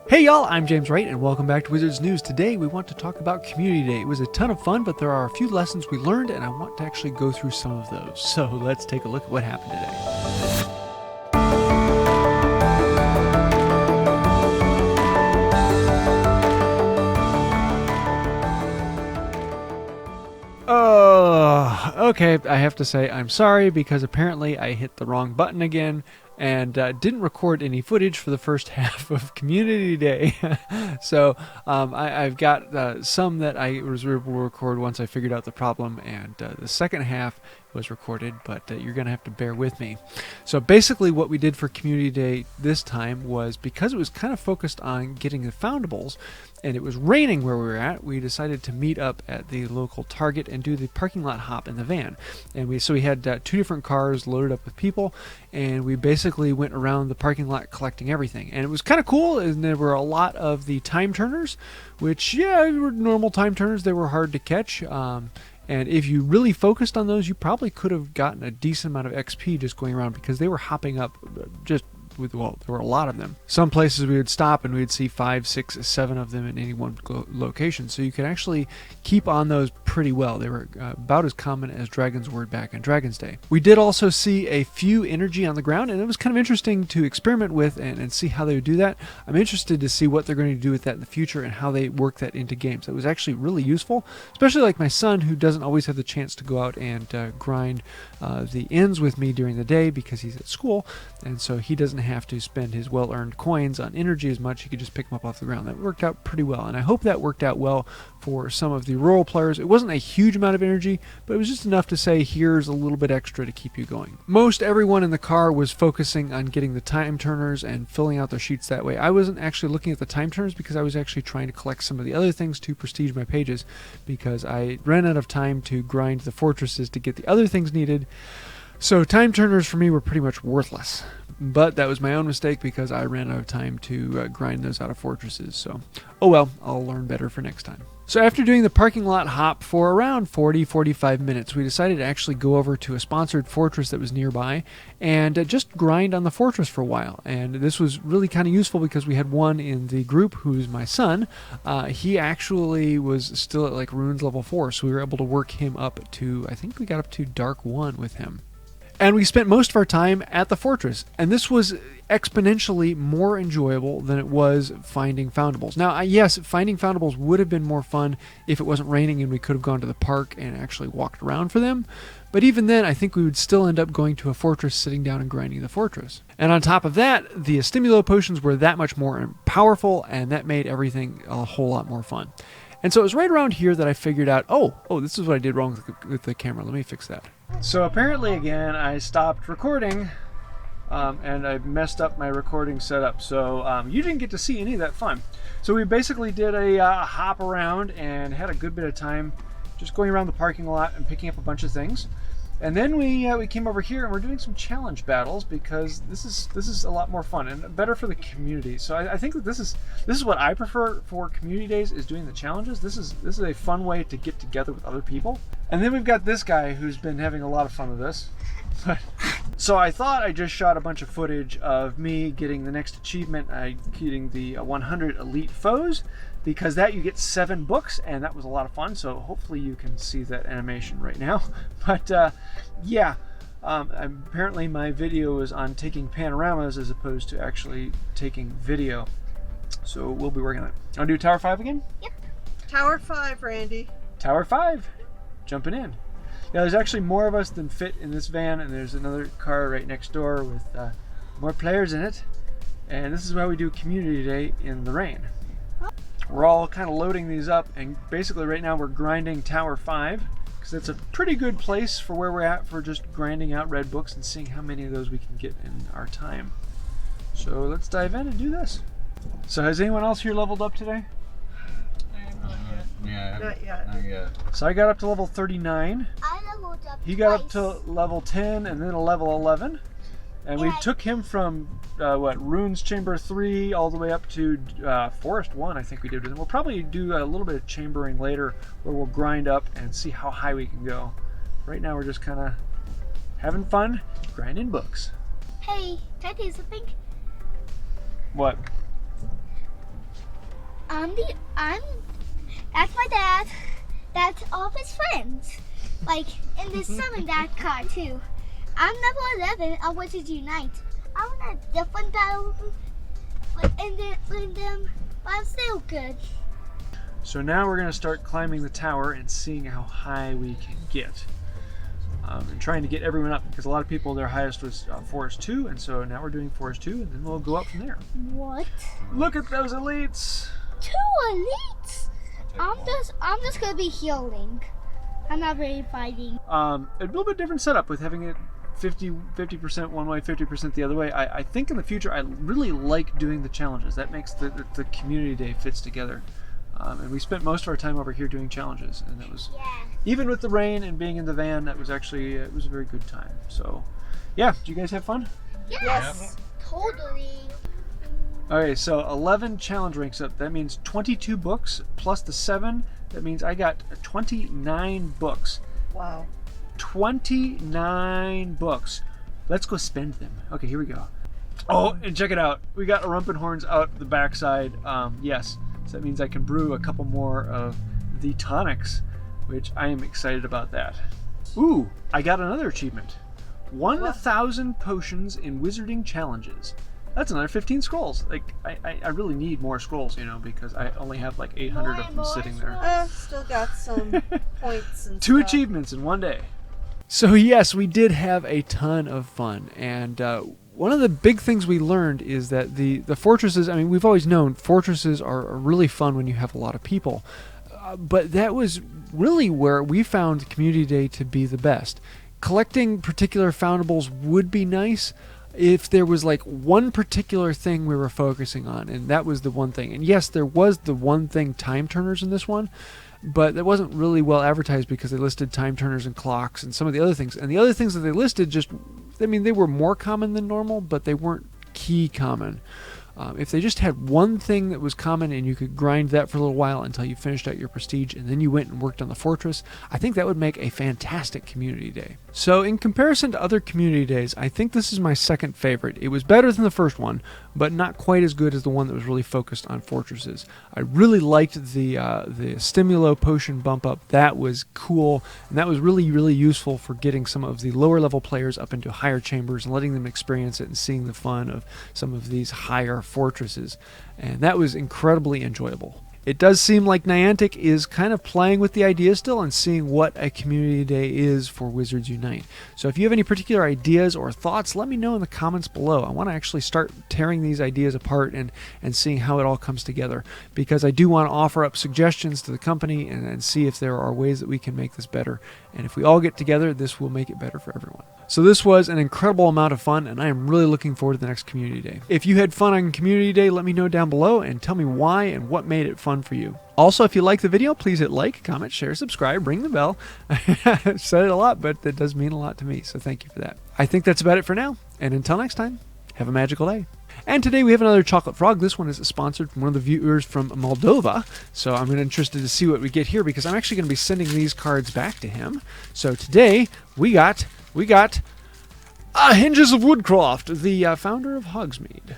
Hey y'all, I'm JamesWright and welcome back to Wizards News. Today we want to talk about Community Day. It was a ton of fun, but there are a few lessons we learned and I want to actually go through some of those. So let's take a look at what happened today. Okay, I have to say I'm sorry because apparently I hit the wrong button again and didn't record any footage for the first half of Community Day. So I've got some that I was able to record once I figured out the problem, and the second half was recorded, but you're going to have to bear with me. So basically what we did for Community Day this time was, because it was kind of focused on getting the foundables, and it was raining where we were at, we decided to meet up at the local Target and do the parking lot hop in the van. And we had two different cars loaded up with people, and we basically went around the parking lot collecting everything. And it was kind of cool, and there were a lot of the time turners, which, yeah, were normal time turners. They were hard to catch. And if you really focused on those, you probably could have gotten a decent amount of XP just going around, because they were hopping up well, there were a lot of them. Some places we would stop and we'd see 5, 6, 7 of them in any one location. So you could actually keep on those pretty well. They were about as common as dragons were back in Dragon's Day. We did also see a few energy on the ground, and it was kind of interesting to experiment with and see how they would do that. I'm interested to see what they're going to do with that in the future and how they work that into games. That was actually really useful, especially like my son, who doesn't always have the chance to go out and grind the ends with me during the day because he's at school, and so he doesn't have to spend his well-earned coins on energy as much. He could just pick them up off the ground. That worked out pretty well, and I hope that worked out well for some of the rural players. It wasn't a huge amount of energy, but it was just enough to say, here's a little bit extra to keep you going. Most everyone in the car was focusing on getting the time turners and filling out their sheets that way. I wasn't actually looking at the time turners because I was actually trying to collect some of the other things to prestige my pages, because I ran out of time to grind the fortresses to get the other things needed. So time turners for me were pretty much worthless. But that was my own mistake because I ran out of time to grind those out of fortresses. So, oh well, I'll learn better for next time. So after doing the parking lot hop for around 40-45 minutes, we decided to actually go over to a sponsored fortress that was nearby and just grind on the fortress for a while. And this was really kind of useful because we had one in the group who's my son. He actually was still at like runes level 4, so we were able to work him up to, I think we got up to dark 1 with him. And we spent most of our time at the fortress, and this was exponentially more enjoyable than it was finding foundables. Now, yes, finding foundables would have been more fun if it wasn't raining and we could have gone to the park and actually walked around for them. But even then, I think we would still end up going to a fortress, sitting down and grinding the fortress. And on top of that, the stimulo potions were that much more powerful, and that made everything a whole lot more fun. And so it was right around here that I figured out, oh, this is what I did wrong with the camera. Let me fix that. So apparently, again, I stopped recording, and I messed up my recording setup. So you didn't get to see any of that fun. So we basically did a hop around and had a good bit of time just going around the parking lot and picking up a bunch of things. And then we came over here and we're doing some challenge battles, because this is a lot more fun and better for the community. So I think that this is what I prefer for community days, is doing the challenges. This is a fun way to get together with other people. And then we've got this guy who's been having a lot of fun with this. So I thought I just shot a bunch of footage of me getting the next achievement, getting the 100 elite foes, because that you get 7 books, and that was a lot of fun. So hopefully you can see that animation right now. But yeah, apparently my video is on taking panoramas as opposed to actually taking video. So we'll be working on it. Want to do Tower 5 again? Yep. Tower 5, Randy. Tower 5. Jumping in. Yeah, there's actually more of us than fit in this van, and there's another car right next door with more players in it. And this is why we do Community Day in the rain. We're all kind of loading these up, and basically right now we're grinding Tower 5, because that's a pretty good place for where we're at for just grinding out red books and seeing how many of those we can get in our time. So let's dive in and do this. So has anyone else here leveled up today? Yeah, Not yet. not yet. So I got up to level 39. I leveled up He got up twice. to level 10 and then a level 11. And we Yeah. took him from, Runes Chamber 3 all the way up to Forest 1, I think we did with him. We'll probably do a little bit of chambering later where we'll grind up and see how high we can go. Right now we're just kind of having fun, grinding books. Hey, can I do something? What? I'm that's my dad. That's all of his friends. Like in this summon dad card too. I'm level 11 on Wizards Unite. I'm in a different battle with them, but I'm still good. So now we're going to start climbing the tower and seeing how high we can get. And trying to get everyone up, because a lot of people, their highest was Forest 2, and so now we're doing Forest 2, and then we'll go up from there. What? Look at those elites! 2 elites? I'm just gonna be healing. I'm not really fighting. A little bit different setup with having it 50% one way, 50% the other way. I think in the future I really like doing the challenges. That makes the community day fits together. And we spent most of our time over here doing challenges, and that was, even with the rain and being in the van, that was actually, it was a very good time. So, yeah, do you guys have fun? Yes, totally. Okay, so 11 challenge ranks up. That means 22 books plus the 7. That means I got 29 books. Wow. 29 books. Let's go spend them. Okay, here we go. Oh, and check it out. We got Horns out the backside. Yes. So that means I can brew a couple more of the tonics, which I am excited about that. Ooh, I got another achievement. 1,000 potions in wizarding challenges. That's another 15 scrolls. Like, I really need more scrolls, you know, because I only have like 800 of them sitting there. Still got some points and 2 stuff. achievements in one day. So yes, we did have a ton of fun, and one of the big things we learned is that the fortresses, I mean, we've always known fortresses are really fun when you have a lot of people, but that was really where we found Community Day to be the best. Collecting particular foundables would be nice if there was like one particular thing we were focusing on, and that was the one thing. And yes, there was the one thing, time turners, in this one, but that wasn't really well advertised because they listed time turners and clocks and some of the other things. And the other things that they listed just, I mean, they were more common than normal, but they weren't key common. If they just had one thing that was common and you could grind that for a little while until you finished out your prestige and then you went and worked on the fortress, I think that would make a fantastic community day. So in comparison to other community days, I think this is my second favorite. It was better than the first one, but not quite as good as the one that was really focused on fortresses. I really liked the Stimulo potion bump up. That was cool, and that was really, really useful for getting some of the lower level players up into higher chambers and letting them experience it and seeing the fun of some of these higher fortresses, and that was incredibly enjoyable. It does seem like Niantic is kind of playing with the idea still and seeing what a community day is for Wizards Unite. So if you have any particular ideas or thoughts, let me know in the comments below. I want to actually start tearing these ideas apart and seeing how it all comes together, because I do want to offer up suggestions to the company and see if there are ways that we can make this better. And if we all get together, this will make it better for everyone. So this was an incredible amount of fun, and I am really looking forward to the next Community Day. If you had fun on Community Day, let me know down below and tell me why and what made it fun for you. Also, if you like the video, please hit like, comment, share, subscribe, ring the bell. I've said it a lot, but it does mean a lot to me, so thank you for that. I think that's about it for now, and until next time, have a magical day. And today we have another chocolate frog. This one is sponsored from one of the viewers from Moldova. So I'm interested to see what we get here, because I'm actually going to be sending these cards back to him. So today we got Hinges of Woodcroft, the founder of Hogsmeade.